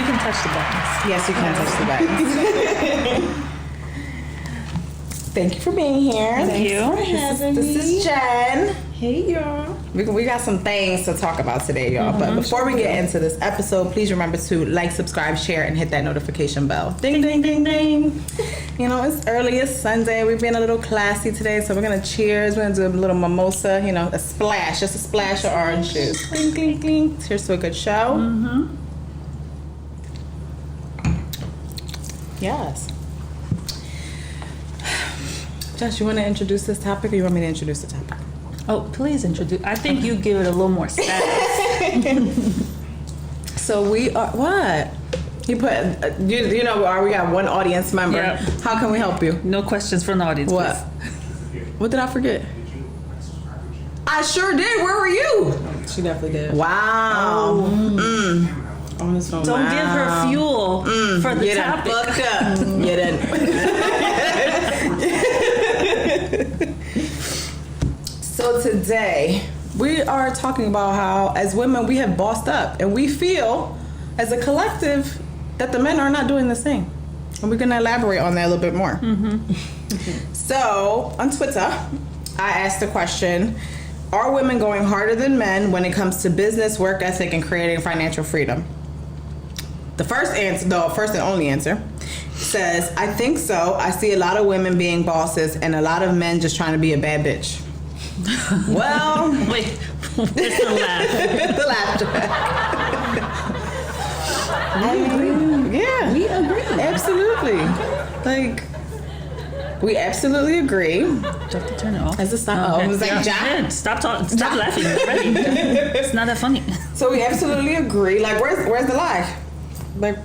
you can touch the buttons. Yes, you can touch the buttons. Thank you for being here. Thank you for having me. This is Jen. Hey, y'all. We got some things to talk about today, y'all. But before we get into this episode, please remember to like, subscribe, share, and hit that notification bell. Ding, ding, ding, ding. You know, it's early. It's Sunday. We've been a little classy today, so we're going to cheers. We're going to do a little mimosa, you know, a splash. Just a splash of orange juice. Clink, clink, clink. Cheers to a good show. Mm-hmm. Yes. Josh, you want to introduce this topic, or you want me to introduce the topic? Oh, please introduce. I think you give it a little more status. So we are what? You put you know we got one audience member. Yep. How can we help you? No questions from the audience. What? Please. What did I forget? I sure did. Where were you? She definitely did. Wow. On his phone. Don't give her fuel for the You done topic. fucked up. You done. So today we are talking about how, as women, we have bossed up, and we feel, as a collective, that the men are not doing the same. And we're gonna elaborate on that a little bit more. So on Twitter, I asked the question: are women going harder than men when it comes to business, work ethic, and creating financial freedom? The first answer, the first and only answer, says, I think so. I see a lot of women being bosses and a lot of men just trying to be a bad bitch. Well, Wait, where's the laugh? the laugh track. We agree. Yeah. We agree. Absolutely. Like, we absolutely agree. Do I have to turn it off? As a stop. Okay. It was like, Yeah. John. Yeah, stop talking. Stop laughing already. It's not that funny. So we absolutely agree. Like, where's the lie? Like,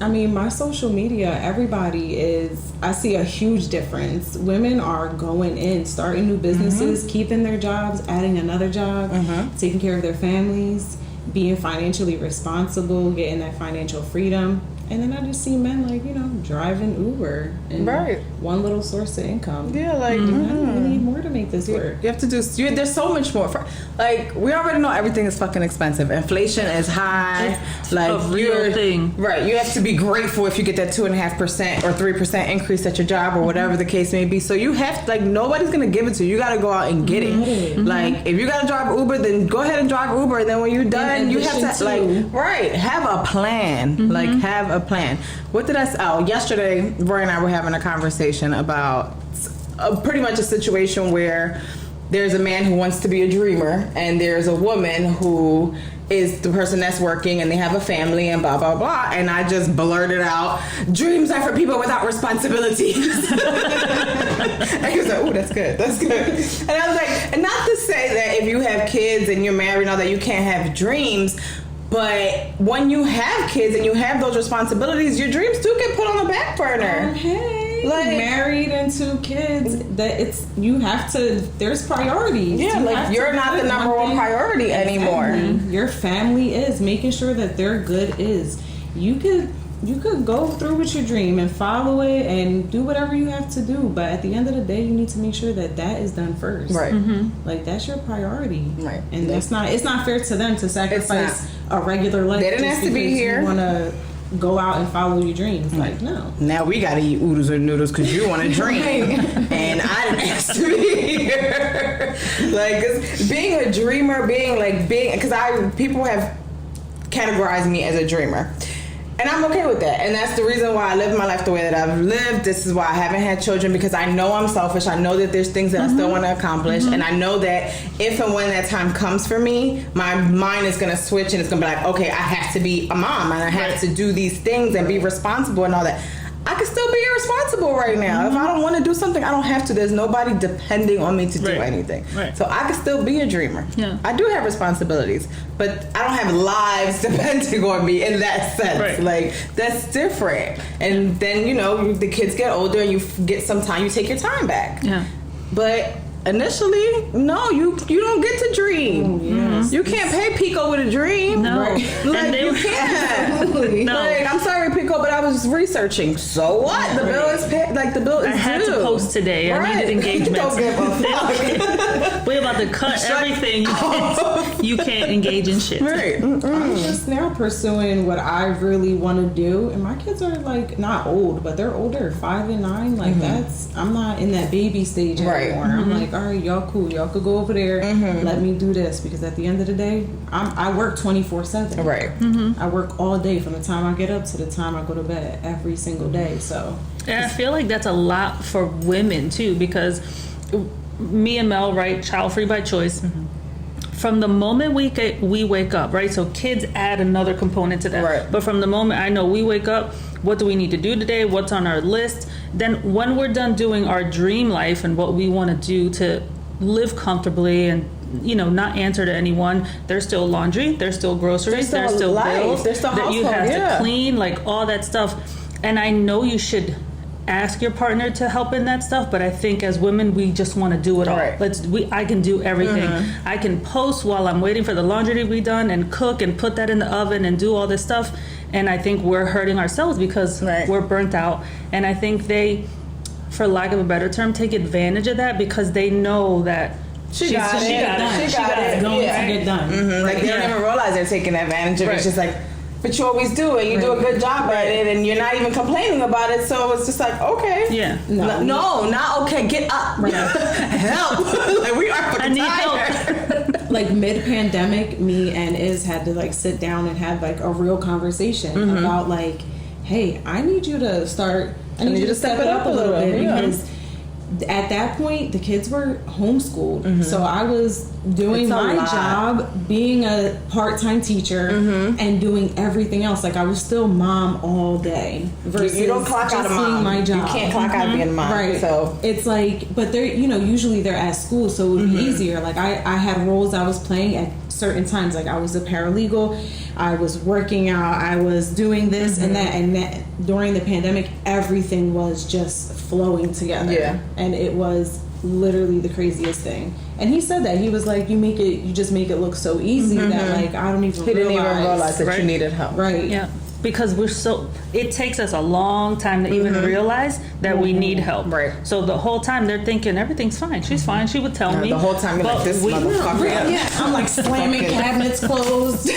I mean, my social media, everybody is, I see a huge difference. Women are going in, starting new businesses, keeping their jobs, adding another job, taking care of their families, being financially responsible, getting that financial freedom. And then I just see men, like, you know, driving Uber and Right. one little source of income. yeah, like, I think we need more to make this work. you have to do, there's so much more. Like, we already know everything is fucking expensive. Inflation is high. It's Like, a real thing. Right. You have to be grateful if you get that 2.5% or 3% increase at your job or whatever the case may be. So you have to, like, nobody's going to give it to you. You got to go out and get it. Like, if you got to drive Uber, then go ahead and drive Uber. And then when you're done, you have to, like, right, have a plan. Like, have a plan. What did I say? Oh, yesterday, Roy and I were having a conversation about pretty much a situation where there's a man who wants to be a dreamer, and there's a woman who is the person that's working, and they have a family, and blah, blah, blah. And I just blurted out, dreams are for people without responsibilities. And he was like, oh, that's good. That's good. And I was like, and not to say that if you have kids and you're married and all that, you can't have dreams. But when you have kids and you have those responsibilities, your dreams do get put on the back burner. Hey, Like- married and 2 kids, that you have to, there's priorities. Yeah, You like, have to you're not put the number one thing- priority anymore. Exactly. Your family is, making sure that their good is. You could go through with your dream and follow it and do whatever you have to do, but at the end of the day, you need to make sure that that is done first. Right. Like, that's your priority. Right. And it's not fair to them to sacrifice a regular life. They didn't just have to be because here. You want to go out and follow your dreams. Like, no. Now we gotta eat oodles and noodles because you want to drink, and I didn't ask to be here. Like, 'cause being a dreamer, because people have categorized me as a dreamer. And I'm okay with that. And that's the reason why I live my life the way that I've lived. This is why I haven't had children, because I know I'm selfish. I know that there's things that I still want to accomplish. And I know that if and when that time comes for me, my mind is going to switch and it's going to be like, okay, I have to be a mom and I have to do these things and be responsible and all that. I can still be irresponsible right now. If I don't want to do something, I don't have to. There's nobody depending on me to do anything. Right. So I can still be a dreamer. Yeah. I do have responsibilities, but I don't have lives depending on me in that sense. Right. Like, that's different. And then, the kids get older and you get some time, you take your time back. Yeah. But initially, no, you don't get to dream. Yes. You can't pay Pico with a dream. No. Right. Like, And they you can't. No. Like, I'm sorry, Pico, but I was researching. So what? The bill is paid. Like the bill is due. I had to post today. I needed engagements. Don't give a fuck. We're about to cut everything. You can't engage in shit. Right. I'm just now pursuing what I really want to do, and my kids are like not old, but they're older, 5 and 9. Like I'm not in that baby stage anymore. I'm like, all right, y'all cool. Y'all could go over there. Let me do this, because at the end of the day, I work 24/7. Right. I work all day from the time I get up to the time I go to bed every single day. So, and I feel like that's a lot for women too, because me and Mel, right, child free by choice. From the moment we wake up, right? So kids add another component to that. Right. But from the moment I know we wake up, what do we need to do today? What's on our list? Then when we're done doing our dream life and what we want to do to live comfortably and, you know, not answer to anyone, there's still laundry, there's still groceries, there's still bills there's still that you have household, to clean, like all that stuff. And I know you should ask your partner to help in that stuff, but I think as women we just want to do it all. Right. I can do everything. I can post while I'm waiting for the laundry to be done and cook and put that in the oven and do all this stuff, and I think we're hurting ourselves because we're burnt out. And I think they, for lack of a better term, take advantage of that because they know that she got it. It's going to get done. Like they don't even realize they're taking advantage of it. It's just like, but you always do it. You do a good job at it, and you're not even complaining about it. So it's just like, okay, no, not okay. Get up, help! Like we are fucking tired. Help. Like mid-pandemic, me and Iz had to like sit down and have like a real conversation about like, hey, I need you to start. I need you to step it up a little bit because at that point the kids were homeschooled, so I was doing my job, being a part-time teacher, and doing everything else. Like I was still mom all day. Versus you don't clock out of mom. My job. You can't clock out being mom. Right. So it's like, but they're usually they're at school, so it would be easier. Like I had roles I was playing at certain times. Like I was a paralegal, I was working out, I was doing this and that during the pandemic everything was just flowing together. Yeah. And it was literally the craziest thing. And he said that he was like, you just make it look so easy that like I don't even didn't even realize that you needed help. Right. Yeah. Because it takes us a long time to even realize that we need help. Right. So the whole time they're thinking everything's fine. She's fine. She would tell me. The whole time you're like, this motherfucker. Yeah. I'm like slamming cabinets closed.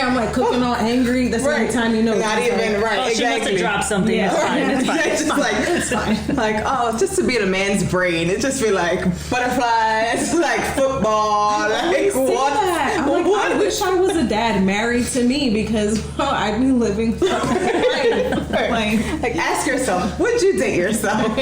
I'm like cooking all angry. The same time you know. Not even right. Oh, exactly. she must have dropped something. Yeah. It's fine. It's just like it's fine. Like just to be in a man's brain, it just be like butterflies, like football, like what? I'm like, I wish I was a dad married to me because I'd be living like ask yourself, would you date yourself?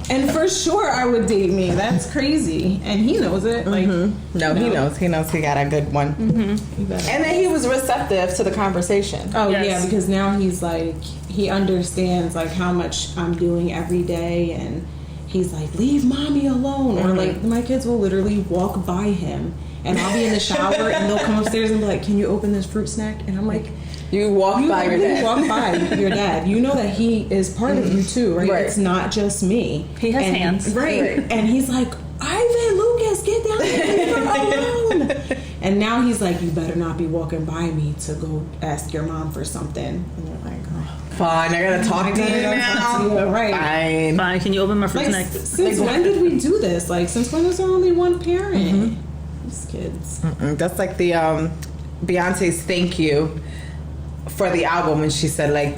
And for sure I would date me. That's crazy. And he knows it. Like No, he knows he got a good one. And then he was receptive to the conversation. Oh yeah, because now he's like, he understands like how much I'm doing every day, and he's like, leave mommy alone. Or like my kids will literally walk by him and I'll be in the shower and they'll come upstairs and be like, can you open this fruit snack? And I'm like, you walk by your dad. Walk by your dad. You know that he is part of you too, right? It's not just me. He has hands. Right. And he's like, Ivan, Lucas, get down here alone. And now he's like, you better not be walking by me to go ask your mom for something. And they're like, fine, I gotta talk to you now. Right. Fine, can you open my fruit snack? Since when did we do this? Like, since when was there only one parent? These kids. That's like the Beyonce's thank you for the album when she said like,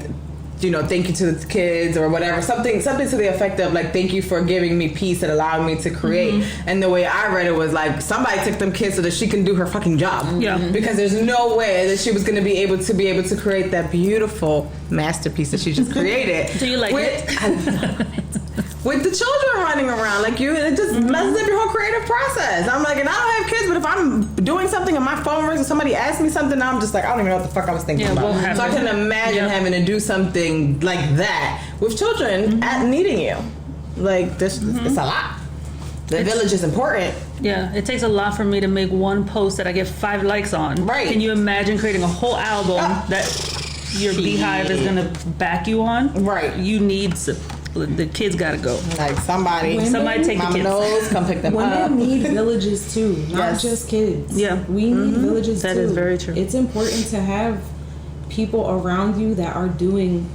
thank you to the kids or whatever, something to the effect of like, thank you for giving me peace and allowing me to create. And the way I read it was like, somebody took them kids so that she can do her fucking job. Because there's no way that she was going to be able to create that beautiful masterpiece that she just created. Do you like it? I love it. With the children running around like you, it just messes up your whole creative process. I'm like, and I don't have kids, but if I'm doing something and my phone rings and somebody asks me something, I'm just like, I don't even know what the fuck I was thinking about. So I can imagine having to do something like that with children needing you. Like this, it's a lot. The village is important. Yeah, it takes a lot for me to make one post that I get 5 likes on. Right. Can you imagine creating a whole album that your beehive is going to back you on? Right. You need the kids gotta go. Like somebody take the kids. Knows, come pick them up. Women need villages too, not just kids. Yeah, we need villages too. That is very true. It's important to have people around you that are doing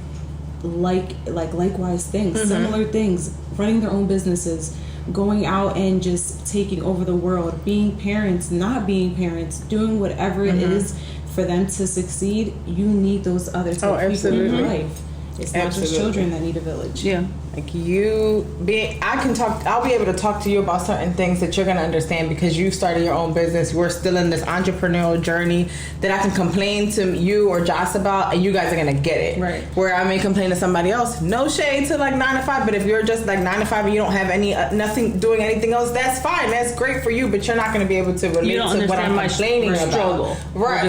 likewise things, similar things, running their own businesses, going out and just taking over the world, being parents, not being parents, doing whatever it is for them to succeed. You need those other type of people in your life. It's not just children that need a village. Yeah. Like I'll be able to talk to you about certain things that you're going to understand because you started your own business. We're still in this entrepreneurial journey that I can complain to you or Jos about, and you guys are going to get it. Right. Where I may complain to somebody else, no shade to like 9 to 5, but if you're just like 9 to 5 and you don't have any, nothing doing anything else, that's fine. That's great for you, but you're not going to be able to relate to what I'm complaining about. Struggle. Right.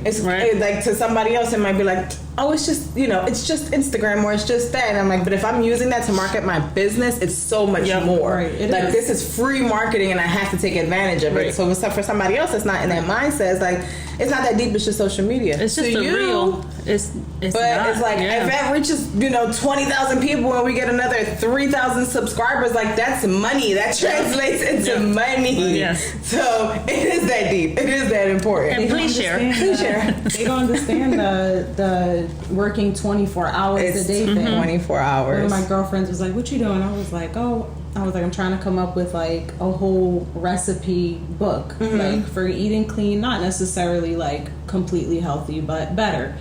It's like to somebody else, it might be like, oh, it's just, it's just Instagram or it's just that. And I'm like, but if I'm using that to market my business, it's so much more. Right. This is free marketing and I have to take advantage of it. So for somebody else that's not in that mindset, it's like, it's not that deep, it's just social media. It's just real. It's but not, it's like, if that reaches, 20,000 people and we get another 3,000 subscribers, like that's money. That translates into money. Yes. So it is that deep. It is that important. And please share. They don't understand the working 24 hours a day thing. 24 hours. One of my girlfriends was like, what you doing? I was like, I'm trying to come up with like a whole recipe book, like for eating clean, not necessarily like completely healthy, but better.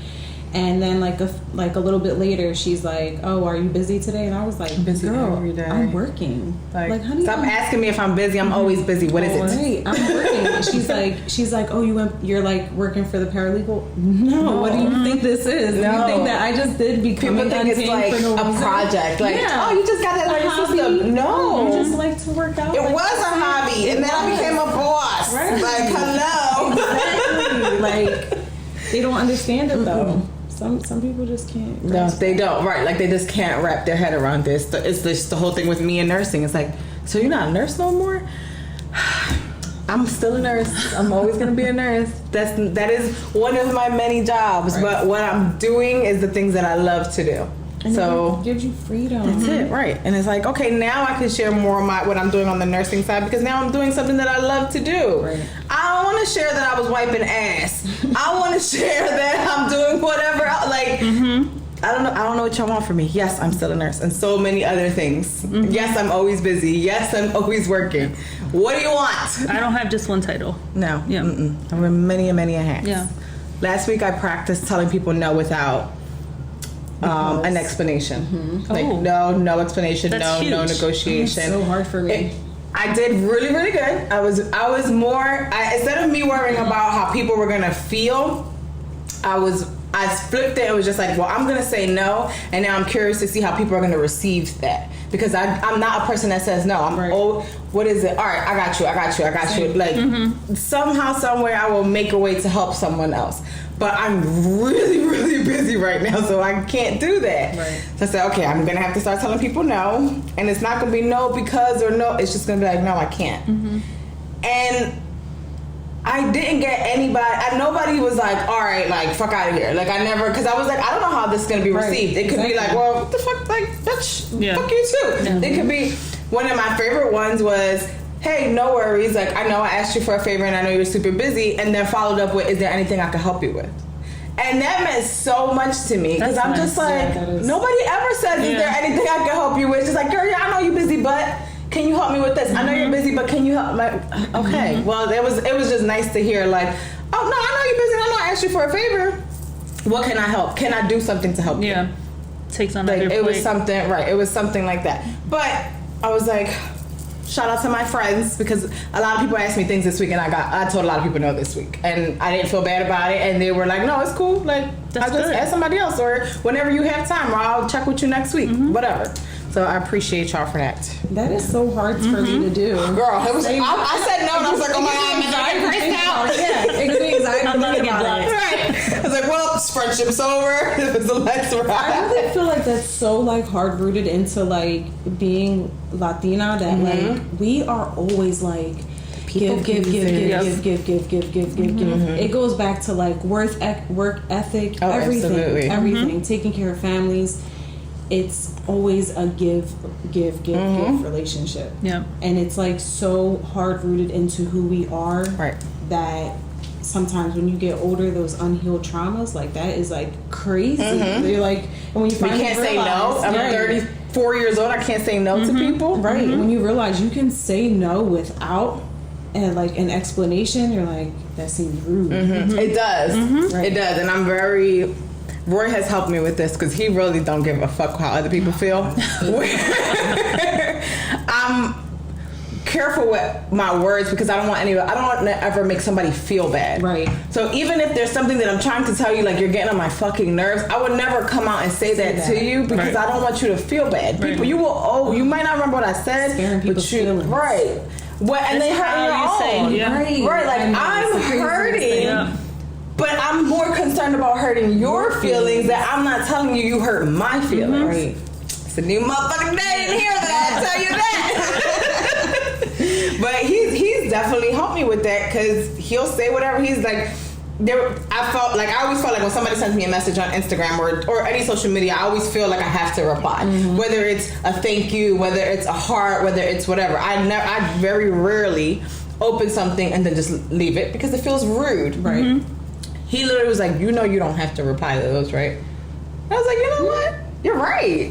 And then like a little bit later, she's like, "Oh, are you busy today?" And I was like, busy "Girl, every day. I'm working. Like honey, stop asking me if I'm busy. I'm always busy. What is it?" Right, I'm working. She's like, "Oh, you're like working for the paralegal?" No, what do you think this is? No. You think that I just did becoming People think it's like a project. Like, oh, you just got that on your system. No, I just like to work out. It was a hobby, and then I became a boss. Right. Like, hello. Exactly. Like, they don't understand it though. Some people just can't. No, they don't. Right, like they just can't wrap their head around this. It's just the whole thing with me and nursing. It's like, so you're not a nurse no more? I'm still a nurse. I'm always gonna be a nurse. That is one of my many jobs. Right. But what I'm doing is the things that I love to do. And so it gives you freedom. That's it, right? And it's like, okay, now I can share more of what I'm doing on the nursing side because now I'm doing something that I love to do. Right. I don't want to share that I was wiping ass. I want to share that I'm doing whatever. I don't know what y'all want from me. Yes, I'm still a nurse, and so many other things. Yes, I'm always busy. Yes, I'm always working. What do you want? I don't have just one title. No. Yeah. I wear many hats. Yeah. Last week I practiced telling people no without an explanation. Like no explanation. That's huge. No negotiation. It's so hard for me. I did really good. I was more instead of me worrying about how people were gonna feel, I flipped it. It was just like, well, I'm gonna say no, and now I'm curious to see how people are gonna receive that because I'm not a person that says no. What is it? All right, I got you. Like somehow, somewhere, I will make a way to help someone else. But I'm really busy right now, so I can't do that. Right. So I said, okay, I'm gonna have to start telling people no, and it's not gonna be no because or no. It's just gonna be like, no, I can't. And I didn't get anybody. Nobody was like, all right, like fuck out of here. Like I never, because I was like, I don't know how this is gonna be received. It could be like, well, what the fuck, like, bitch, fuck you too. Yeah. It could be. One of my favorite ones was, hey, no worries. Like, I know I asked you for a favor and I know you're super busy. And then followed up with, is there anything I can help you with? And that meant so much to me. Because I'm just like, nobody ever says, is there anything I can help you with? It's just like, girl, I know you're busy, but can you help me with this? I know you're busy, but can you help? Like, okay. Well, it was just nice to hear like, oh, no, I know you're busy. I know I asked you for a favor. What can I help? Can I do something to help you? Yeah. Takes on like, your plate. It was something, right. It was something like that. But I was like, shout out to my friends because a lot of people asked me things this week and I told a lot of people no this week and I didn't feel bad about it and they were like, no, it's cool, like I'll just ask somebody else or whenever you have time or I'll check with you next week, whatever. So I appreciate y'all for that. That is so hard for me to do. Girl, it was, I said no and I was like, oh my God, I'm going to get pressed out. Yeah, it gives me anxiety I'm about to get blocked. Right. I was like, well, this friendship's over. It was the last ride. I really feel like that's so like hard rooted into like being Latina that like we are always like give. It goes back to like work ethic, everything, taking care of families. It's always a give relationship. Yeah. And it's like so hard rooted into who we are. Right. That sometimes when you get older, those unhealed traumas, like that is like crazy. You're like, and when you finally can't say no. I'm 34 years old. I can't say no to people. Right. When you realize you can say no without and like an explanation, you're like, that seems rude. It does. Right. It does. And I'm very... Roy has helped me with this because he really don't give a fuck how other people feel. I'm careful with my words because I don't want to ever make somebody feel bad. Right. So even if there's something that I'm trying to tell you, like you're getting on my fucking nerves, I would never come out and say that to you because I don't want you to feel bad. Right. People, you might not remember what I said, Sparing people's feelings. right. And they hurt your own. Right. Like I'm hurting. But I'm more concerned about hurting your feelings that I'm not telling you hurt my feelings. Right. It's a new motherfucking day in here, I'll tell you that. But he's definitely helped me with that because he'll say whatever. He's like, I always felt like when somebody sends me a message on Instagram or any social media, I always feel like I have to reply. Whether it's a thank you, whether it's a heart, whether it's whatever. I very rarely open something and then just leave it because it feels rude. Right. He literally was like, you don't have to reply to those, right? I was like, you know what? You're right.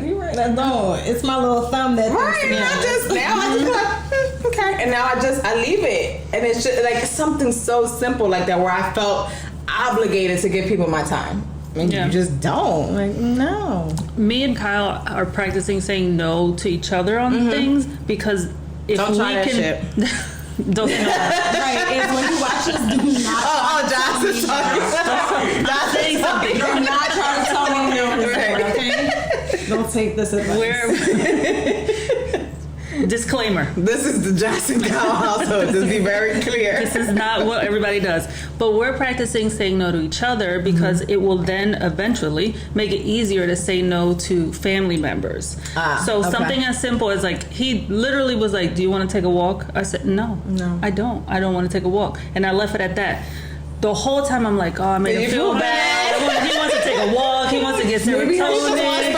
No, it's my little thumb that. Right. And I just like, okay. And now I leave it. And it's just like something so simple like that where I felt obligated to give people my time. And you just don't. Like, no. Me and Kyle are practicing saying no to each other on things because if don't try that shit. Don't say no. Right, it's when you watch us do not. Josh is talking. Not saying something. Do not try to tell me no. Okay? Don't take this advice. Disclaimer. This is the Jos and Mel household. Just be very clear. This is not what everybody does. But we're practicing saying no to each other because it will then eventually make it easier to say no to family members. Something as simple as like, he literally was like, do you want to take a walk? I said, no, I don't. I don't want to take a walk. And I left it at that. The whole time I'm like, oh, I made him feel bad. He wants to take a walk. He wants to get serotonin.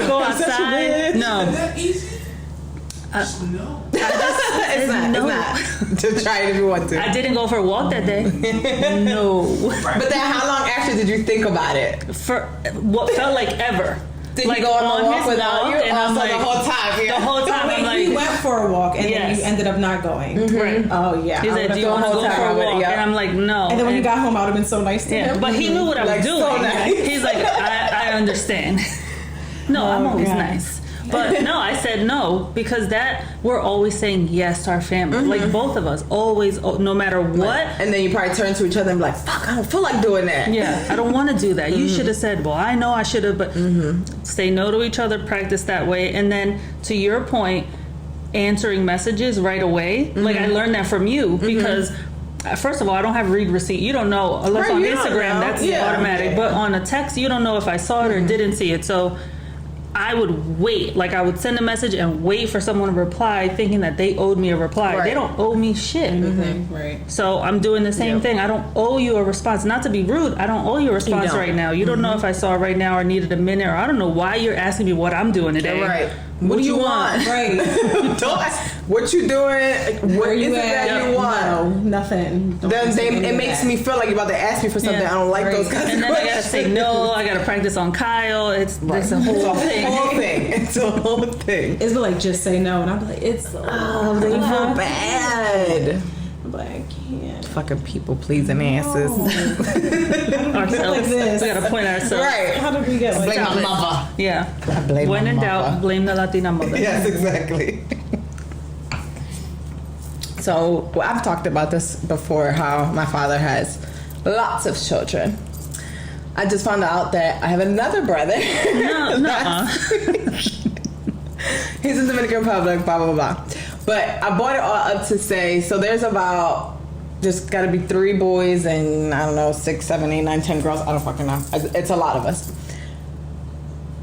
Go outside. No. Is that easy? No. It's not. Just try it if you want to. I didn't go for a walk that day. No. But then how long after did you think about it? For what felt like ever. Did he go on the walk without you? And I'm like, the whole time. Yeah. The whole time I'm like, we went for a walk and then you ended up not going. Right. Oh yeah. He said, do you want to go for a walk? And I'm like, no. And then when you got home, I would have been so nice to him. But he knew what I was doing. So nice. He's like, I understand. No, I'm always nice. But no, I said no because we're always saying yes to our family. Like both of us, always, no matter what. And then you probably turn to each other and be like, fuck, I don't feel like doing that. Yeah, I don't want to do that. You should have said, well, I know I should have, but say no to each other, practice that way. And then to your point, answering messages right away. Like I learned that from you because first of all, I don't have read receipt. You don't know. Unless on Instagram, that's automatic. Yeah. But on a text, you don't know if I saw it or didn't see it. So I would wait. Like I would send a message and wait for someone to reply thinking that they owed me a reply. Right. They don't owe me shit. Right. So I'm doing the same thing. I don't owe you a response. Not to be rude, I don't owe you a response right now. You don't know if I saw it right now or needed a minute, or I don't know why you're asking me what I'm doing today. Right. What do you want? Right. Don't ask what you doing. Where you at? That you want? No, nothing. It makes me feel like you're about to ask me for something. I don't like those kinds and of then questions. I gotta say no. I gotta practice on Kyle. It's a whole thing. It's a whole thing. It's like just say no, and I'm like, it's so they feel bad. But I can't. Fucking people pleasing asses. Ourselves. Like this. We gotta point ourselves. Right. How did we get like Blame my mother. Yeah. I blame when my in mother. doubt, blame the Latina mother. Yes, exactly. So I've talked about this before, how my father has lots of children. I just found out that I have another brother. No. He's in Dominican Republic, blah, blah, blah. But I brought it all up to say, so there's got to be 3 boys and, I don't know, 6, 7, 8, 9, 10 girls. I don't fucking know. It's a lot of us.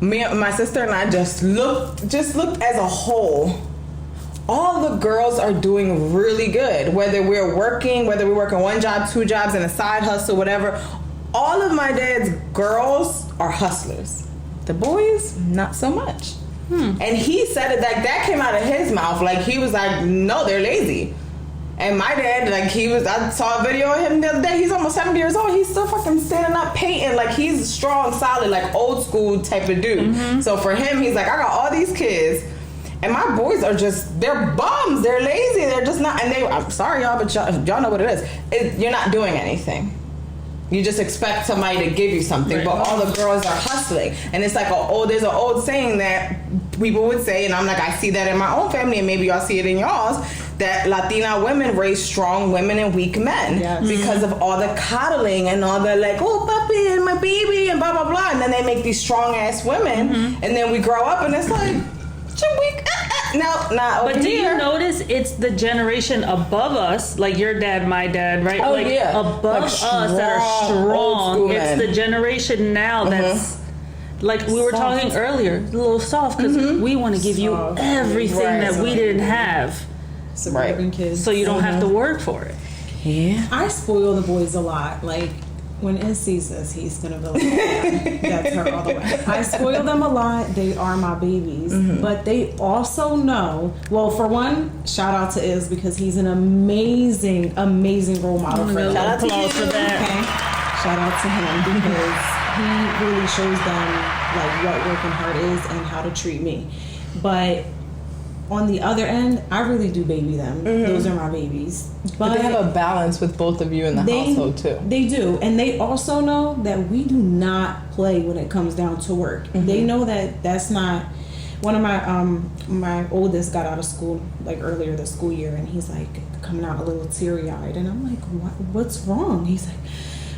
My sister and I just looked as a whole. All the girls are doing really good. Whether we're working 1 job, 2 jobs, and a side hustle, whatever. All of my dad's girls are hustlers. The boys, not so much. And he said it like that came out of his mouth. Like he was like, no, they're lazy. And my dad, like, I saw a video of him the other day. He's almost 70 years old. He's still fucking standing up, painting. Like, he's strong, solid, like, old school type of dude. So for him, he's like, I got all these kids. And my boys are just, they're bums. They're lazy. They're just not, and I'm sorry, y'all, but y'all know what it is. You're not doing anything. You just expect somebody to give you something, but all the girls are hustling. And it's like, there's an old saying that people would say, and I'm like, I see that in my own family, and maybe y'all see it in y'all's, that Latina women raise strong women and weak men because of all the coddling and all the like, oh, puppy and my baby and blah, blah, blah. And then they make these strong ass women, and then we grow up and it's like, you're weak. No, not over But do here. you notice it's the generation above us, like your dad, my dad, right? Oh, like yeah. above Like us that are strong, old strong. school It's men. the generation now that's like we were Soft. talking earlier, a little soft because we want to give you Soft. everything that we didn't have, Suburban kids. so you don't have to work for it. Yeah. I spoil the boys a lot. Like, when it sees this, he's gonna be like, that's her all the way. I spoil them a lot. They are my babies. But they also know, well, for one, shout out to Iz because he's an amazing, amazing role model for them. Shout out applause for that. Okay. Shout out to him because he really shows them like what working hard is and how to treat me. But on the other end, I really do baby them. Those are my babies. But they have a balance with both of you in the household too. They do. And they also know that we do not play when it comes down to work. They know that that's not. One of my oldest got out of school like earlier this school year, and he's like coming out a little teary-eyed, and I'm like, what's wrong? He's like,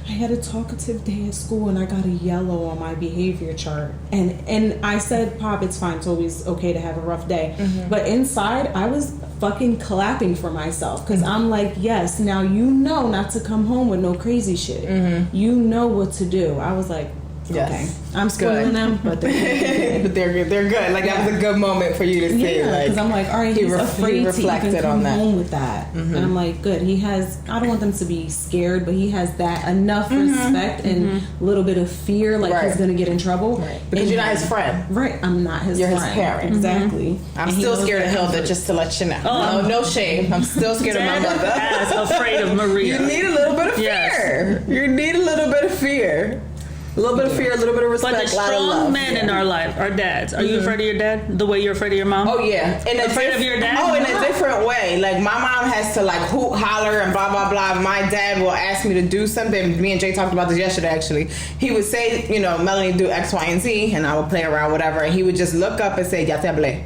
I had a talkative day at school and I got a yellow on my behavior chart. And I said, Pop, it's fine. It's always okay to have a rough day. But inside, I was fucking clapping for myself because I'm like, yes, now you know not to come home with no crazy shit. You know what to do. I was like, okay, I'm spoiling them, but they're good. But they're good. They're good. Like that was a good moment for you to say. Yeah, because I'm like, all right, he's afraid to even come home with that, and I'm like, good. He has. I don't want them to be scared, but he has that enough respect and a little bit of fear, like he's gonna get in trouble. Because and you're not his friend. Right, I'm not his. You're friend. his parent. Exactly. I'm still scared of Hilda, just to let you know. No shame. I'm still scared of my mother. Dad's afraid of Maria. You need a little bit of fear. You need a little bit of fear. A little bit of fear, a little bit of respect, But the a lot of love. strong men in our life are dads. Are you afraid of your dad the way you're afraid of your mom? Oh yeah, Afraid of your dad? Oh, in a different way. Like my mom has to like hoot, holler, and blah blah blah. My dad will ask me to do something. Me and Jay talked about this yesterday. Actually, he would say, you know, Melanie, do X, Y, and Z, and I would play around, whatever. And he would just look up and say, "Ya te hablé."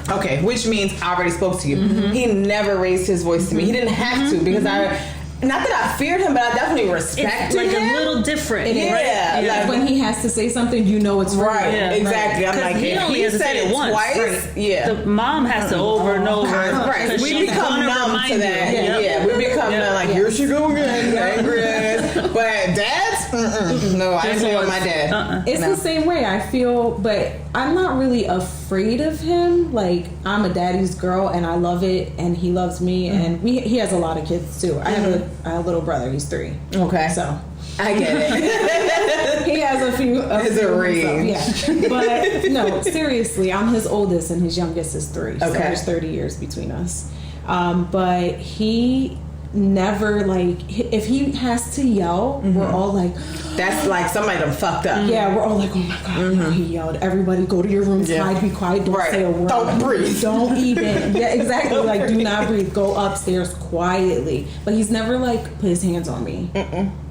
Okay, which means I already spoke to you. He never raised his voice to me. He didn't have to because not that I feared him, but I definitely respected It's like him. a little different. Yeah, right? like when he has to say something, you know it's right. Yeah, Exactly. I'm like, he if only he has to said say it once. twice, yeah. The mom has to over and over. Right. 'cause We she's become gonna numb remind to you. that. Yep. Yeah, we become Yep. like, here she go again, angry ass. But dads, no, I didn't play with my dad. It's the same way. I feel, but I'm not really afraid of him. Like, I'm a daddy's girl and I love it and he loves me and he has a lot of kids too. I have a little brother, he's 3. Okay. So I get it. he has a few There's a range. Yeah. But no, seriously, I'm his oldest and his youngest is 3. So Okay. there's 30 years between us. But he never, like, if he has to yell, we're all like, That's like somebody done fucked up. yeah, we're all like, oh my god, he yelled, everybody go to your rooms, hide, be quiet, don't say a word, Don't breathe. don't even, yeah, exactly, like, do not breathe, go upstairs quietly. But he's never like put his hands on me.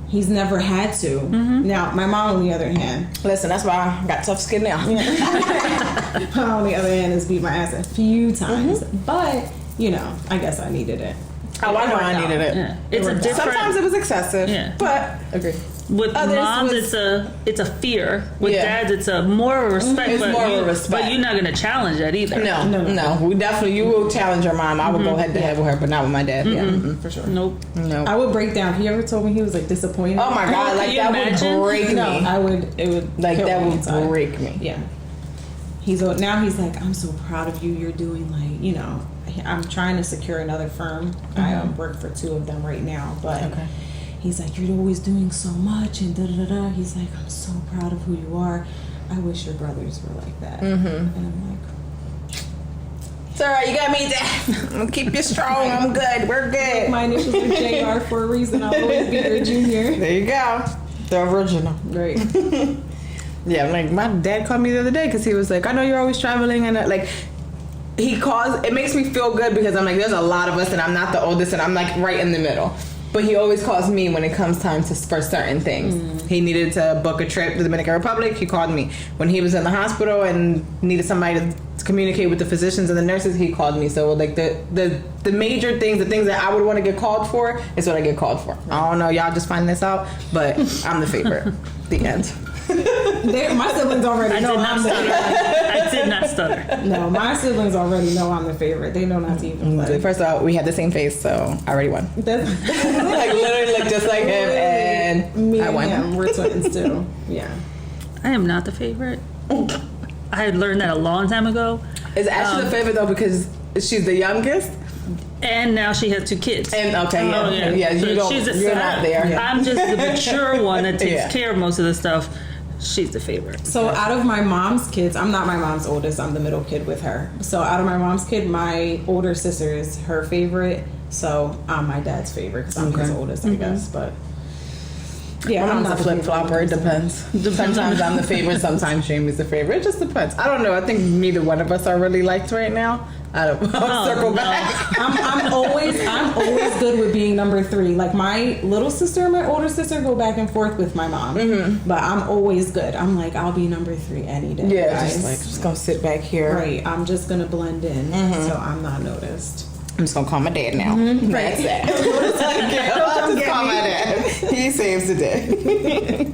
He's never had to. Now my mom, on the other hand, Listen, that's why I got tough skin now. my mom, on the other hand, has beat my ass a few times, but you know, I guess I needed it. Oh, I know I needed it. Yeah. It's a different. Sometimes it was excessive. Yeah. But Agree. With Others moms, was- it's a fear. With Yeah. dads, it's a more of respect. It's but more of you, a respect. But you're not gonna challenge that either. No. We definitely, you will challenge your mom. I would go head to head with her, but not with my dad. Yeah, For sure. Nope. no. I would break down. He ever told me he was like disappointed? Oh my god, Can like you that imagine? would break No, me. I would. It would Like kill that me would inside. break me. Yeah. Now he's like, I'm so proud of you. You're doing, like, you know, I'm trying to secure another firm. I work for 2 of them right now, but he's like, you're always doing so much and da da da da. He's like, I'm so proud of who you are. I wish your brothers were like that. And I'm like, alright. You got me, Dad. I'm gonna keep you strong. I'm good. We're good. My initials are JR for a reason. I'll always be your junior. There you go. The original. Right. Yeah, like my dad called me the other day because he was like, I know you're always traveling, and like he calls. It makes me feel good because I'm like, there's a lot of us, and I'm not the oldest, and I'm like right in the middle. But he always calls me when it comes time for certain things. He needed to book a trip to the Dominican Republic. He called me when he was in the hospital and needed somebody to communicate with the physicians and the nurses. He called me. So like the major things, the things that I would want to get called for, is what I get called for. I don't know, y'all just find this out, but I'm the favorite. The end. My siblings already know I'm the favorite. I did not stutter. No, my siblings already know I'm the favorite. They know not to even play. First of all, we had the same face, so I already won. That's Like literally look just like him, and me I won. and him. We're twins too. Yeah. I am not the favorite. I had learned that a long time ago. Is Ashley the favorite though because she's the youngest? And now she has 2 kids. And okay, yeah, So you don't, you're not there. I'm just the mature one that takes Yeah. care of most of the stuff. She's the favorite. So out of my mom's kids, I'm not my mom's oldest. I'm the middle kid with her. So out of my mom's kid, my older sister is her favorite. So I'm my dad's favorite because I'm his oldest, I guess. But yeah, My I'm mom's not a the flip flopper. It depends. Sometimes I'm the favorite. Sometimes Jamie's the favorite. It just depends. I don't know. I think neither one of us are really liked right now. I'll circle back. I'm always good with being number 3. Like my little sister and my older sister go back and forth with my mom, but I'm always good. I'm like, I'll be number 3 any day. Yeah, guys. just gonna sit back here. Right. I'm just gonna blend in, so I'm not noticed. I'm just gonna call my dad now. That's it. I'll just call my dad. He saves the day.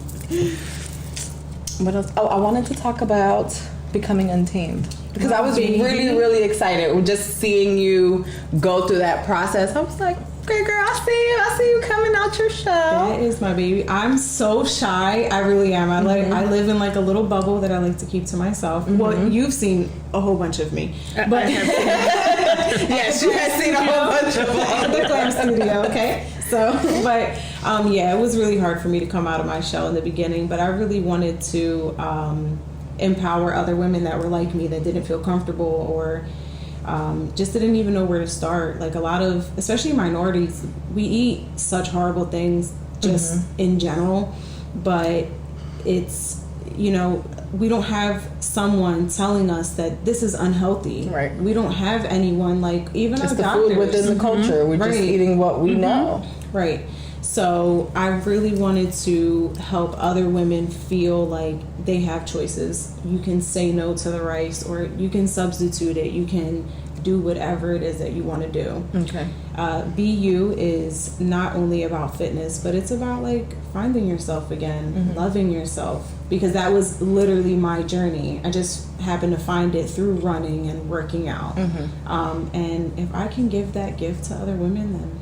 What else? Oh, I wanted to talk about becoming Untamed. Because I was really excited with just seeing you go through that process. I was like, okay, girl, I see you coming out your show. That is my baby. I'm so shy. I really am. I live in like a little bubble that I like to keep to myself. Well, you've seen a whole bunch of me. But Yes, you had seen a whole bunch of the Glam studio, okay? So, but yeah, it was really hard for me to come out of my shell in the beginning, but I really wanted to empower other women that were like me, that didn't feel comfortable or just didn't even know where to start. Like a lot of, especially minorities, we eat such horrible things just in general, but it's, you know, we don't have someone telling us that this is unhealthy. Right. We don't have anyone, like even It's our the doctors. food within the culture. We're just eating what we know. Right. So I really wanted to help other women feel like they have choices. You can say no to the rice, or you can substitute it. You can do whatever it is that you want to do. Okay. BU is not only about fitness, but it's about like finding yourself again, loving yourself, because that was literally my journey. I just happened to find it through running and working out. And if I can give that gift to other women, then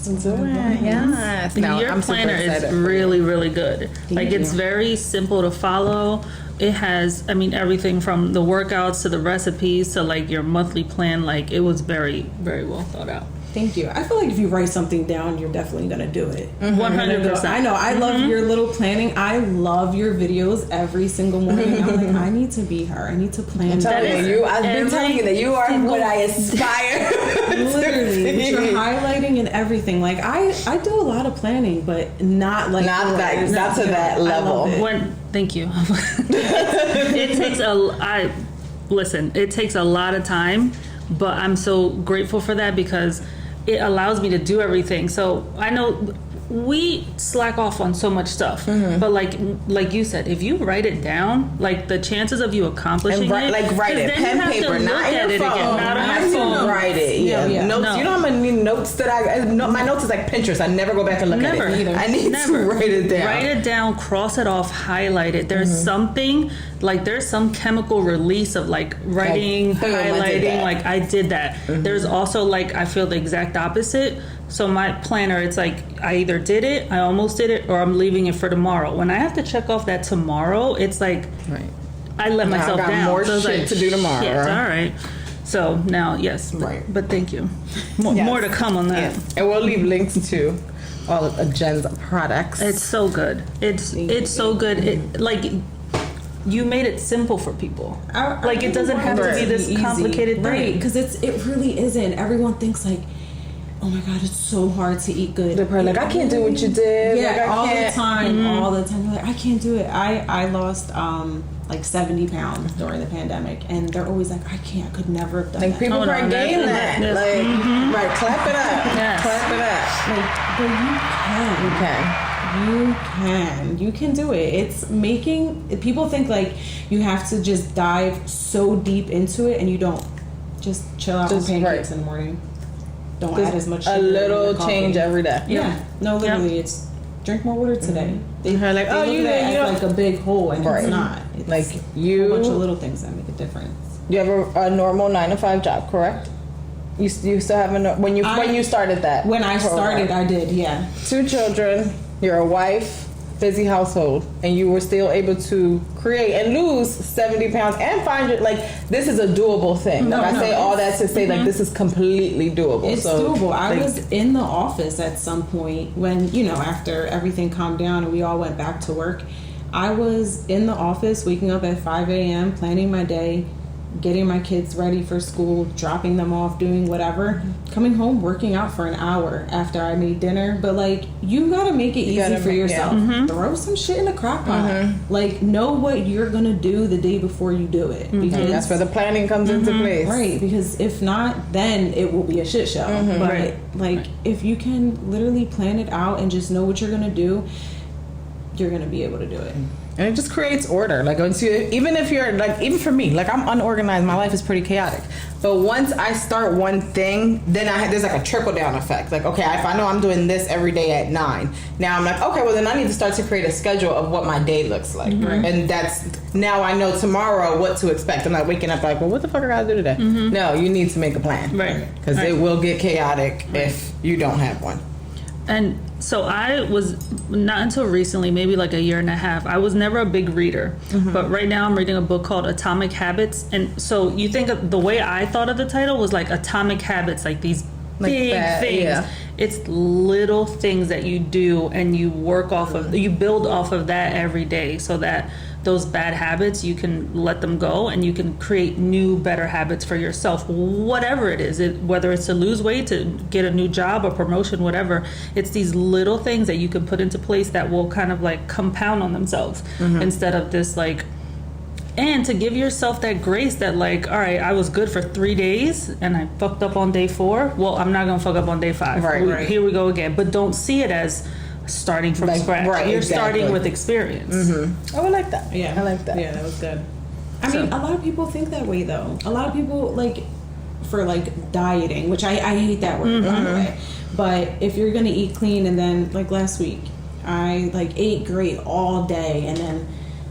Yes. No, Your I'm super planner is excited. really, really good. Like it's you. very simple to follow. It has, I mean, everything from the workouts to the recipes to like your monthly plan. Like it was very, very well thought out. Thank you. I feel like if you write something down, you're definitely going to do it. 100%. I know. I love your little planning. I love your videos every single morning. I'm like, I need to be her. I need to plan. That is I've been telling you that you are what I aspire. Literally, with your highlighting and everything. Like I do a lot of planning, but not like Not to that level. Thank you. It takes a lot of time, but I'm so grateful for that because it allows me to do everything. So I know we slack off on so much stuff, but like you said, if you write it down, like the chances of you accomplishing And write it, pen, paper, not your phone. Not on your phone. Write it. Yeah. Notes. No. You know how many notes that my notes is like Pinterest. I never go back and look at it. Either. I need to write it down. Write it down, cross it off, highlight it. There's something, like there's some chemical release of like writing, Like, boom, I did highlighting, that. like I did that. There's also like, I feel the exact opposite. So my planner, it's like I either did it, I almost did it, or I'm leaving it for tomorrow. When I have to check off that tomorrow, it's like I let myself I got down. more so it's shit like, to do tomorrow. Shit, all right. So now, yes, but thank you. More to come on that. Yeah. And we'll leave links to all of Jen's products. It's so good. It's so good. It like you made it simple for people. Like it doesn't have to be this complicated thing. Right, because it really isn't. Everyone thinks like, oh my God, it's so hard to eat good. They're probably like, I can't do what you did. Yeah, like, all the time. Mm-hmm. They're like, I can't do it. I lost like 70 pounds during the pandemic, and they're always like, I could never have done that. People probably gain that. Yes. Like, right, clap it up. Yes. Clap it up. Like, but you can. You can do it. It's making people think like you have to just dive so deep into it, and you don't. Just chill out on pancakes in the morning. Don't add as much sugar. A little change every day. Yeah. No, literally, it's drink more water today. They like, oh, you like a big hole, and it's not. It's like a whole bunch of little things that make a difference. You have a normal 9-to-5 job, correct? You still have when you started that. When I started, I did. Yeah. 2 children. You're a wife. Busy household, and you were still able to create and lose 70 pounds and find it. Like, this is a doable thing. Like, I say all that to say, like, this is completely doable. It's doable. I was in the office at some point when, after everything calmed down and we all went back to work. I was in the office waking up at 5 a.m., planning my day, getting my kids ready for school, dropping them off, doing whatever, coming home, working out for an hour after I made dinner. But like, you gotta make it easy for yourself. Throw some shit in the crock pot. Like, know what you're gonna do the day before you do it, because that's where the planning comes into place. Right, because if not, then it will be a shit show. But like, if you can literally plan it out and just know what you're gonna do, you're gonna be able to do it. And it just creates order. Like, once even if you're like, even for me, like, I'm unorganized. My life is pretty chaotic. But once I start one thing, then there's like a trickle down effect. Like, okay, if I know I'm doing this every day at 9, now I'm like, okay, well then I need to start to create a schedule of what my day looks like. And now I know tomorrow what to expect. I'm not waking up like, well, what the fuck I gotta do today? No, you need to make a plan. Right. Because it will get chaotic if you don't have one. And so I was, not until recently, maybe like a year and a half, I was never a big reader. But right now I'm reading a book called Atomic Habits. And so you think of the way I thought of the title was like Atomic Habits, like these big things. Yeah. It's little things that you do and you work off of, you build off of that every day, so that those bad habits, you can let them go and you can create new, better habits for yourself, whatever it is. Whether it's to lose weight, to get a new job, a promotion, whatever. It's these little things that you can put into place that will kind of like compound on themselves instead of this like, and to give yourself that grace that like, all right, I was good for 3 days and I fucked up on day 4. Well, I'm not going to fuck up on day 5. Here we go again. But don't see it as starting from scratch. You're starting with experience. Oh, I like that. Yeah, I like that. Yeah, that was good. I mean, a lot of people think that way though. A lot of people like for like dieting, which I hate that word by the way. But if you're gonna eat clean, and then like last week, I like ate great all day, and then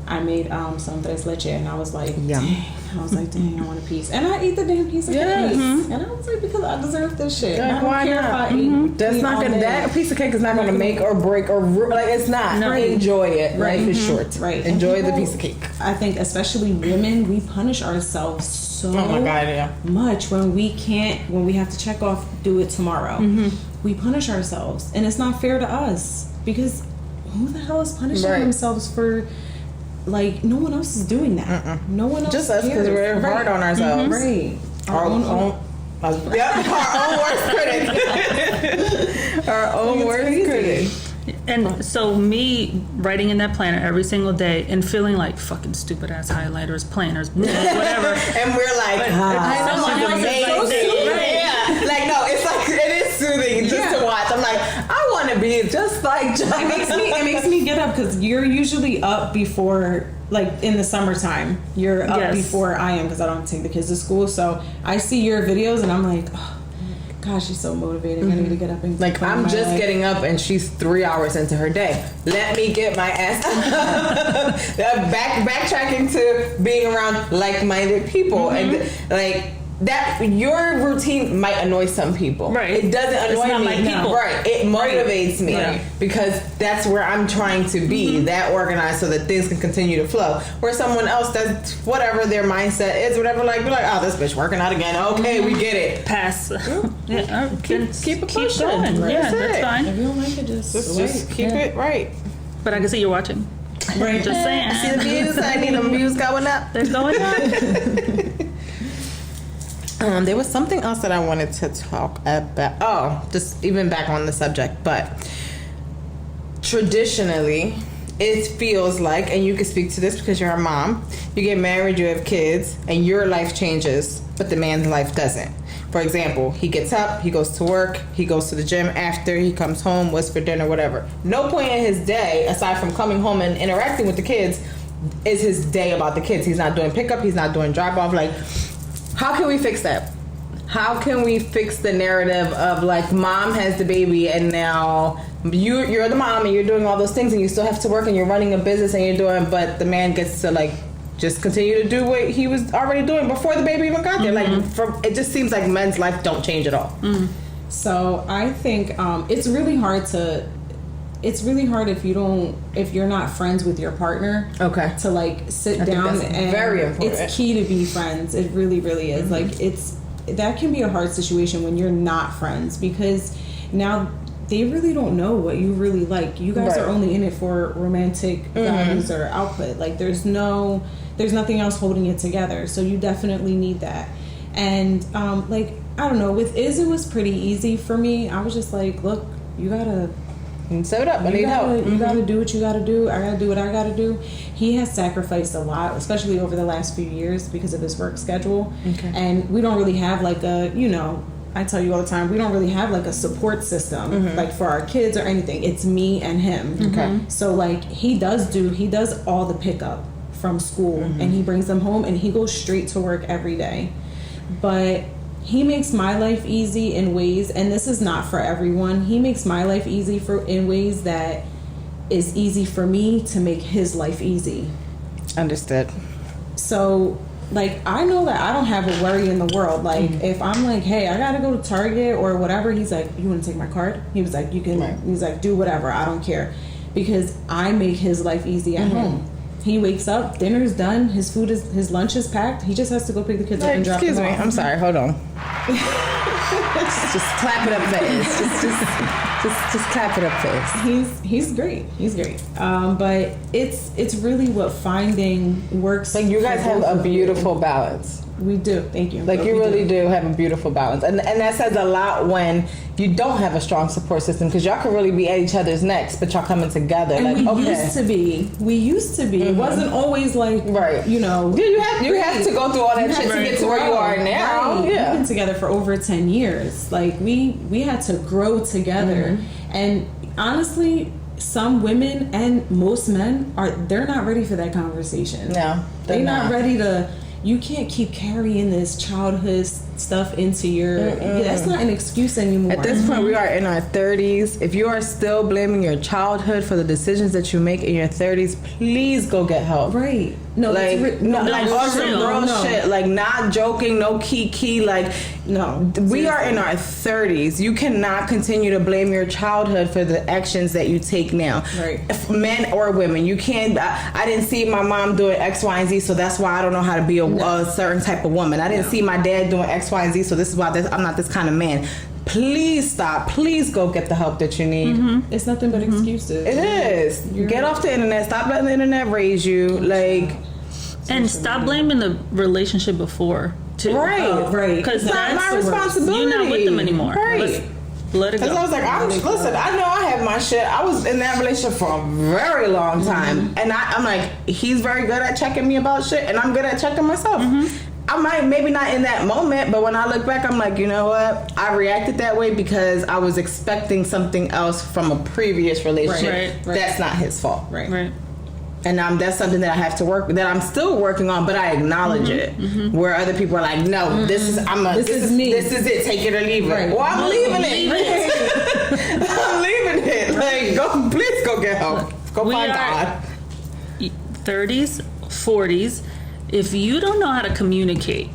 I made some tres leche, and I was like, dang. I was like, dang, I want a piece. And I eat the damn piece of cake. And I was like, because I deserve this shit. Yeah, I don't care if I eat That's not gonna, that piece of cake is not gonna make or break or like, it's not. No. Enjoy it. Life is short. Right. Enjoy the piece of cake. I think especially women, we punish ourselves so much when we have to check off, do it tomorrow. We punish ourselves, and it's not fair to us, because who the hell is punishing themselves for? Like, no one else is doing that. No one else. Just us, because we're hard on ourselves. Right. Our own worst critic. Our own worst critic. And so me writing in that planner every single day and feeling like fucking stupid ass highlighters, planners, whatever. And we're like, like, no, it's like, it is soothing just to watch. I'm like, I want to be just like John. It makes me get up, because you're usually up before, like in the summertime, you're up before I am, because I don't take the kids to school. So I see your videos and I'm like, oh gosh, she's so motivating. I need to get up and like, I'm just getting up and she's 3 hours into her day. Let me get my ass backtracking to being around like-minded people. And like that, your routine might annoy some people. Right. It doesn't annoy me. My people. Right. It motivates me because that's where I'm trying to be, that organized, so that things can continue to flow. Where someone else does whatever their mindset is, whatever, like, be like, oh, this bitch working out again. Okay, we get it. Pass. Keep it pushing. Going. Yeah, that's fine. If you don't like it, just keep it right. But I can see you're watching. Right. Just saying. See the views? I need them views going up. They're going up. There was something else that I wanted to talk about. Oh, just even back on the subject, but traditionally, it feels like, and you can speak to this because you're a mom, you get married, you have kids, and your life changes, but the man's life doesn't. For example, he gets up, he goes to work, he goes to the gym after, he comes home, what's for dinner, whatever. No point in his day, aside from coming home and interacting with the kids, is his day about the kids. He's not doing pickup, he's not doing drop off. Like, how can we fix that? How can we fix the narrative of like mom has the baby and now you're the mom and you're doing all those things and you still have to work and you're running a business and you're doing, but the man gets to like just continue to do what he was already doing before the baby even got there. Like, it just seems like men's life don't change at all. So I think it's really hard if you're not friends with your partner. Okay. To like sit down and very important. It's key to be friends. It really, really is. Like that can be a hard situation when you're not friends because now they really don't know what you really like. You guys are only in it for romantic values or output. Like there's nothing else holding it together. So you definitely need that. And like I don't know, with Iz it was pretty easy for me. I was just like, look, you gotta sew it up. I need help. You gotta do what you gotta do. I gotta do what I gotta do. He has sacrificed a lot, especially over the last few years because of his work schedule. Okay. And we don't really have like a, I tell you all the time, we don't really have like a support system like for our kids or anything. It's me and him. Okay. So like he does all the pickup from school and he brings them home and he goes straight to work every day. But he makes my life easy in ways, and this is not for everyone, he makes my life easy in ways that is easy for me to make his life easy. Understood. So, like, I know that I don't have a worry in the world. Like, if I'm like, hey, I gotta go to Target or whatever, he's like, you wanna take my card? He was like, you can, he's like, do whatever, I don't care. Because I make his life easy at home. He wakes up, dinner's done, his lunch is packed. He just has to go pick the kids up and drop them off. Excuse me, I'm sorry, hold on. just clap it up fast. Just clap it up fast. He's great. He's great. But it's really what finding works. Like you guys have a beautiful balance. We do. Thank you. Like you really do have a beautiful balance. And that says a lot when you don't have a strong support system because y'all can really be at each other's necks, but y'all coming together. And like, we used to be. It wasn't always like, Yeah, you have to go through all that shit to get to where you are now. Right. Yeah. We've been together for over 10 years. Like we had to grow together. And honestly, some women and most men they're not ready for that conversation. No. They're not ready to. You can't keep carrying this childhood stuff into your... that's not an excuse anymore. At this point, we are in our 30s. If you are still blaming your childhood for the decisions that you make in your 30s, please go get help. Right. No, like on some real shit. Like, not joking, no kiki. Like, no. We are in our 30s. You cannot continue to blame your childhood for the actions that you take now. Right. If men or women. You can't... I didn't see my mom doing X, Y, and Z, so that's why I don't know how to be a certain type of woman. I didn't see my dad doing X, Y, and Z, so this is why I'm not this kind of man. Please stop. Please go get the help that you need. It's nothing but excuses. It is. Get off the internet. Stop letting the internet raise you. And stop blaming the relationship before, too. Right. Because it's not my responsibility. You're not with them anymore. Right. Let it go. Because I was like, listen, I know I have my shit. I was in that relationship for a very long time. And I'm like, he's very good at checking me about shit, and I'm good at checking myself. I might, maybe not in that moment, but when I look back, I'm like, you know what? I reacted that way because I was expecting something else from a previous relationship. Right. That's not his fault. Right. And that's something that I have to that I'm still working on, but I acknowledge it. Where other people are like, no, this is me. This is it. Take it or leave it. Right. Well, I'm leaving it. I'm leaving it. Like, please go get help. Go find God. 30s, 40s. If you don't know how to communicate,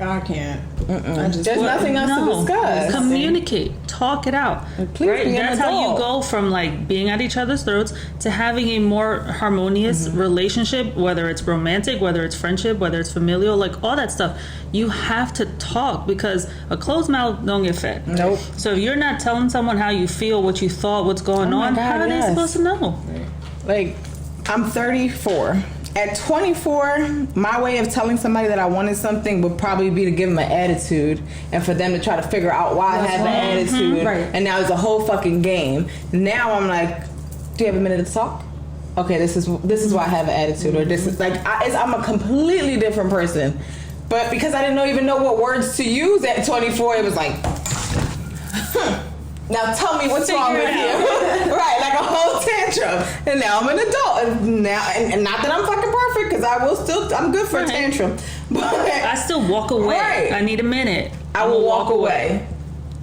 I can't. There's nothing else to discuss. Communicate. Talk it out. Please be That's how you go from like being at each other's throats to having a more harmonious relationship, whether it's romantic, whether it's friendship, whether it's familial, like all that stuff. You have to talk because a closed mouth don't get fed. Nope. So if you're not telling someone how you feel, what you thought, what's going on, how are they supposed to know? Like, I'm 34. At 24, my way of telling somebody that I wanted something would probably be to give them an attitude and for them to try to figure out why I have an attitude. Right. And now it's a whole fucking game. Now I'm like, do you have a minute to talk? Okay, this is why I have an attitude, or this is like I'm a completely different person. But because I didn't even know what words to use at 24, it was like, now tell me what's wrong with you. Right, like a whole tantrum. And now I'm an adult. And now, and not that I'm fucking perfect, because I'm good for a tantrum. But I still walk away. Right. I need a minute. I will walk away.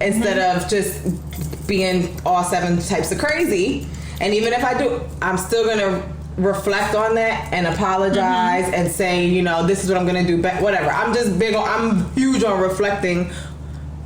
Instead of just being all 7 types of crazy. And even if I do, I'm still going to reflect on that and apologize and say, you know, this is what I'm going to do. Whatever. I'm huge on reflecting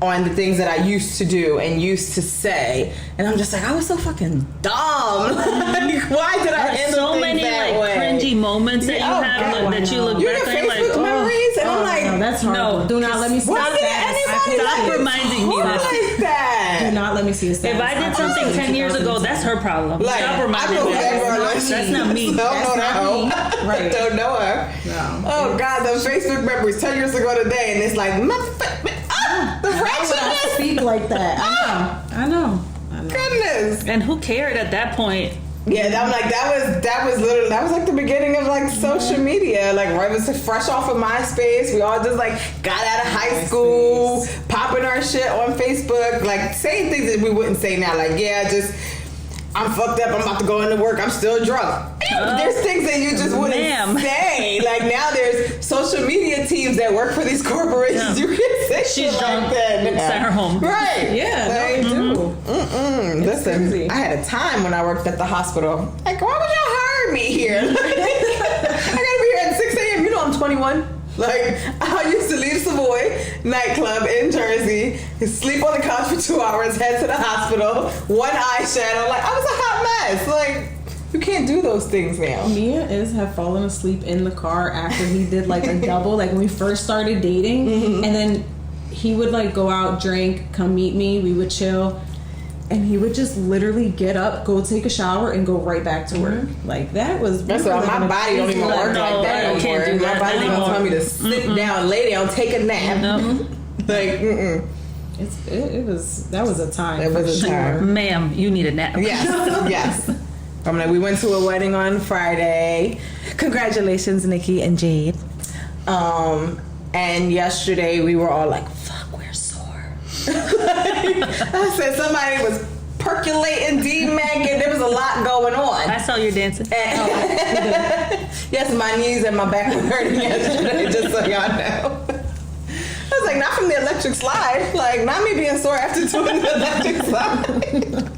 on the things that I used to do and used to say, and I'm just like, I was so fucking dumb. Like, why did I handle so things many that like way? cringy moments that you have that you look You back get and you're Facebook like, memories, and I'm like, no, that's horrible. No. Do not let me see why a did status. anybody Stop reminding me this. like that? Do not let me see a status. if I did something 10 years ago, that's her problem. Like, Stop reminding me. That's not me. Don't know That's not me. that. Right. Don't know her. No. Oh God, those Facebook memories 10 years ago today, and it's like, the Why would I wretchedness. speak like that? I know. Goodness. And who cared at that point? Yeah, that was like the beginning of like social media. Like right, it was fresh off of MySpace. We all just like got out of high school, popping our shit on Facebook, like saying things that we wouldn't say now. Like, yeah, I'm fucked up. I'm about to go into work. I'm still drunk. There's things that you just wouldn't say. Like now, there's social media teams that work for these corporations. You can say She's shit drunk. like that. Send her home. Right? Yeah, Like, no, I do. Listen, crazy. I had a time when I worked at the hospital. Like, why would y'all hire me here? I gotta be here at 6 a.m. You know I'm 21. Like, I used to leave Savoy nightclub in Jersey, sleep on the couch for 2 hours, head to the hospital, one eyeshadow. Like, I was a hot mess. Like, you can't do those things now. Me and Iz have fallen asleep in the car after he did like a double, like when we first started dating, and then he would like go out, drink, come meet me, we would chill, and he would just literally get up, go take a shower, and go right back to work. Like that was. That's why my body don't even work like that I can't anymore. do that My body's gonna tell me to sit down, lay down, take a nap. Like, That was a time. It was a time. Ma'am, you need a nap. Yes, yes. I'm like, we went to a wedding on Friday. Congratulations, Nikki and Jade. And yesterday we were all like, fuck, we're sore. I said somebody was percolating, D-macking. There was a lot going on. I saw you dancing. Yes, my knees and my back were hurting yesterday, just so y'all know. I was like, not from the electric slide. Like, not me being sore after doing the electric slide.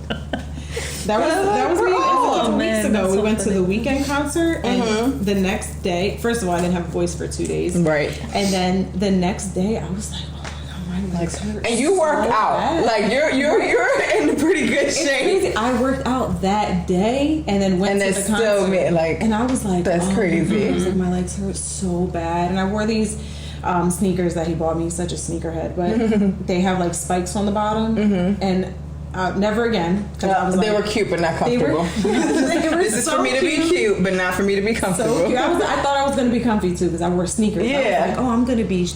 That was me Oh, 2 weeks man, ago. that's We so went to funny. the weekend concert, and the next day, first of all, I didn't have a voice for 2 days. Right. And then the next day, I was like, oh my God, my legs hurt. And you work so out. bad. Like, you're in pretty good It's shape. crazy. I worked out that day and then went And to then the still concert. made, like, and I was like, that's oh, crazy. I was like, my legs hurt so bad. And I wore these sneakers that he bought me. He's such a sneakerhead, but they have like spikes on the bottom. And never again. 'Cause I was They like, were cute, but not they were- comfortable. they were This is so for me to be cute, but not for me to be comfortable. So cute. I thought I was gonna be comfy too because I wore sneakers. I Yeah. was like, oh, I'm gonna be.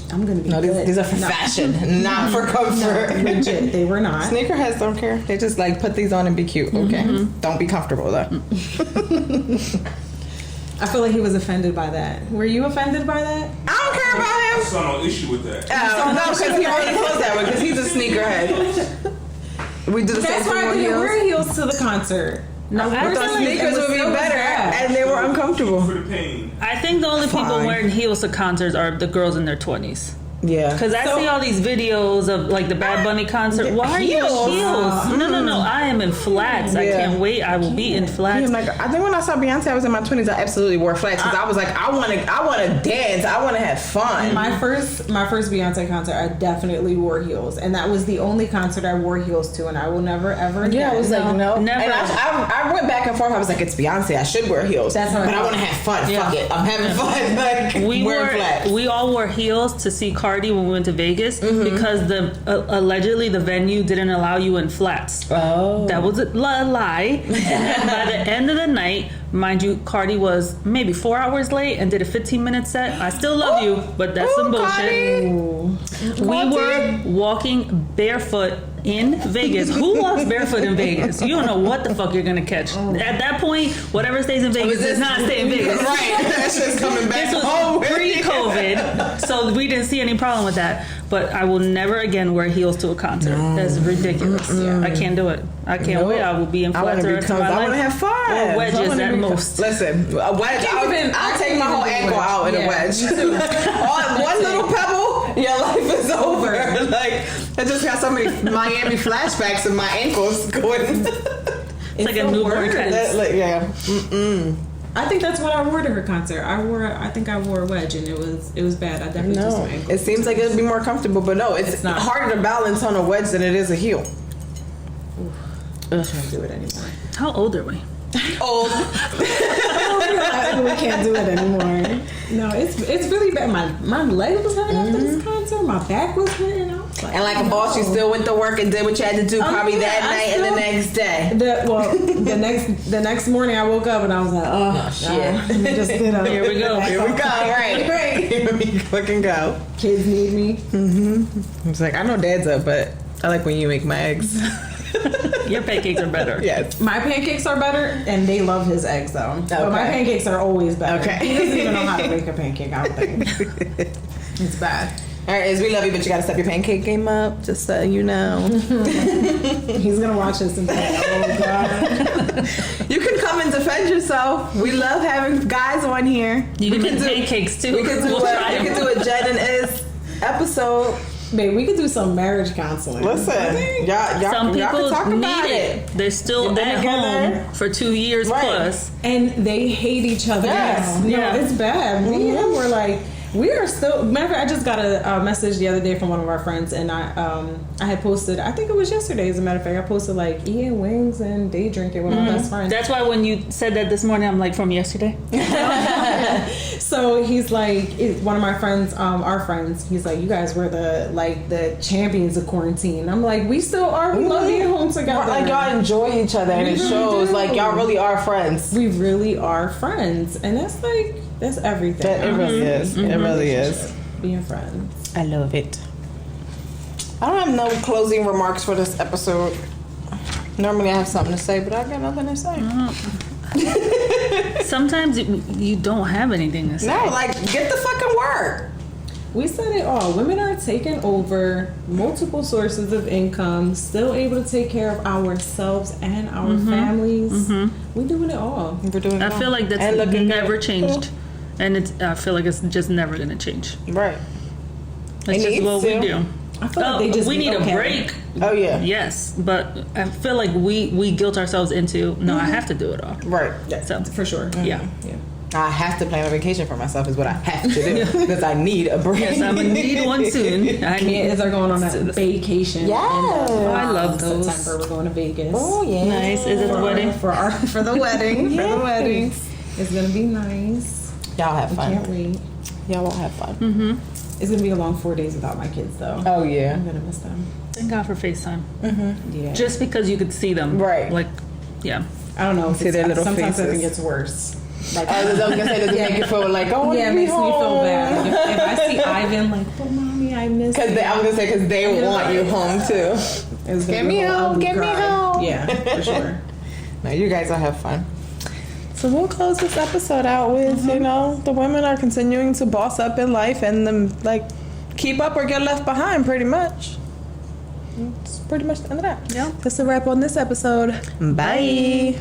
No, good. these are for No. fashion, not for comfort. No, legit, they were not. Sneakerheads don't care. They just like put these on and be cute. Okay, don't be comfortable though. I feel like he was offended by that. Were you offended by that? I don't care about I him. saw no issue with that. No, because he already closed that one because he's a sneakerhead. We do the That's same why I thing didn't with wear heels. heels to the concert. No, I But feel those like sneakers would be so better, bad. and they were uncomfortable. For the pain. I think the only people Fine. wearing heels to concerts are the girls in their 20s. Yeah. Because I see all these videos of like the Bad Bunny concert. Why are you in Heels? heels? No. I am in flats. I Yeah. can't wait. I will be in Yeah, flats. I'm like, I think when I saw Beyonce, I was in my 20s. I absolutely wore flats because I was like, I want to dance. I want to have fun. My first Beyonce concert, I definitely wore heels, and that was the only concert I wore heels to, and I will never ever. Yeah, I was like, no. Never. And I went back and forth. I was like, it's Beyonce. I should wear heels. That's how I but I felt. want to have fun. Yeah. Fuck it. I'm having fun. Like, wearing flats. We all wore heels to see Cardi Cardi when we went to Vegas because the allegedly the venue didn't allow you in flats. Oh. That was a lie. And then by the end of the night, mind you, Cardi was maybe 4 hours late and did a 15-minute set. I still love you, but that's some bullshit. We were walking barefoot in Vegas. Who walks barefoot in Vegas? You don't know what the fuck you're gonna catch. At that point, whatever stays in Vegas does not stay in Vegas. Right, that's just coming back. This was pre-COVID, so we didn't see any problem with that. But I will never again wear heels to a concert. That's ridiculous. I can't do it. I can't wait. I will be in flats the rest of my life. I want to have fun. Or wedges at most. Listen, a wedge. I'll take my whole ankle out in a wedge. One little pebble, your life is over. Like, I just got so many Miami flashbacks of my ankles going. It's like a newborn tennis. Yeah. I think that's what I wore to her concert. I think I wore a wedge, and it was bad. I definitely just my ankle. It seems like it'd be more comfortable, but no, it's not harder to balance on a wedge than it is a heel. I can't do it anymore. How old are we? Old. We can't do it anymore. No, it's really bad. My leg was hurting after this concert. My back was hurting. I was like, And like a boss, you still went to work and did what you had to do probably that night and the next day. The next morning I woke up and I was like, oh shit. Let me just get up. Here we go. Here we go. Right. Here we fucking go. Kids need me. I was like, I know Dad's up, but I like when you make my eggs. Your pancakes are better. Yes. My pancakes are better, and they love his eggs though. Okay. But my pancakes are always better. Okay. He doesn't even know how to make a pancake, I don't think. It's bad. All right, we love you, but you gotta step your pancake game up, just so you know. He's gonna watch this and be like, oh god. You can come and defend yourself. We love having guys on here. You can make pancakes too. We could do a Jen and Is episode. Babe, we could do some marriage counseling. Listen, y'all Some can people talk need about it. They're still Get at together. home for 2 years plus. And they hate each other. Yes. No, Yeah. it's bad. Me and him were like, we are still. Remember, I just got a message the other day from one of our friends, and I had posted. I think it was yesterday, as a matter of fact. I posted like eating wings and day drinking with my best friend. That's why when you said that this morning, I'm like, from yesterday. So he's like, one of my friends, our friends. He's like, you guys were the champions of quarantine. I'm like, we still are. We love being home together. Like y'all enjoy each other, and it shows. Like y'all really are friends. We really are friends, and that's everything. It really is. It really is. Being friends. I love it. I don't have no closing remarks for this episode. Normally I have something to say, but I got nothing to say. Sometimes you don't have anything to say. No, like, get the fucking work. We said it all. Women are taking over multiple sources of income, still able to take care of ourselves and our families. We're doing it all. We're doing it I all. feel like that's never changed. And I feel like it's just never going to change. Right. That's just what we do. I feel like they just we need a break. Oh, yeah. Yes, but I feel like we guilt ourselves into, no, I have to do it all. Right. So, For sure. yeah. I have to plan a vacation for myself is what I have to do because I need a break. Yes, I'm going to need one soon. Me and Iz are going on a vacation. Yes. I love those. September, we're going to Vegas. Oh, yeah. Nice. Is it the wedding? For the wedding. For the wedding. It's going to be nice. Y'all have I fun. can't wait. Y'all will have fun. It's going to be a long 4 days without my kids, though. Oh, yeah. I'm going to miss them. Thank God for FaceTime. Yeah. Just because you could see them. Right. Like, yeah. I don't know. See their little sometimes faces. I think it's worse. Like, I was going to say, does it make you feel like, oh, it makes me feel bad. Like, if I see Ivan, like, oh, mommy, I miss you. I was going to say, because they want you home, too. Get me home, get me home. Yeah, for sure. No, you guys will have fun. So we'll close this episode out with, the women are continuing to boss up in life and keep up or get left behind, pretty much. It's pretty much the end of that. Yeah. That's a wrap on this episode. Bye.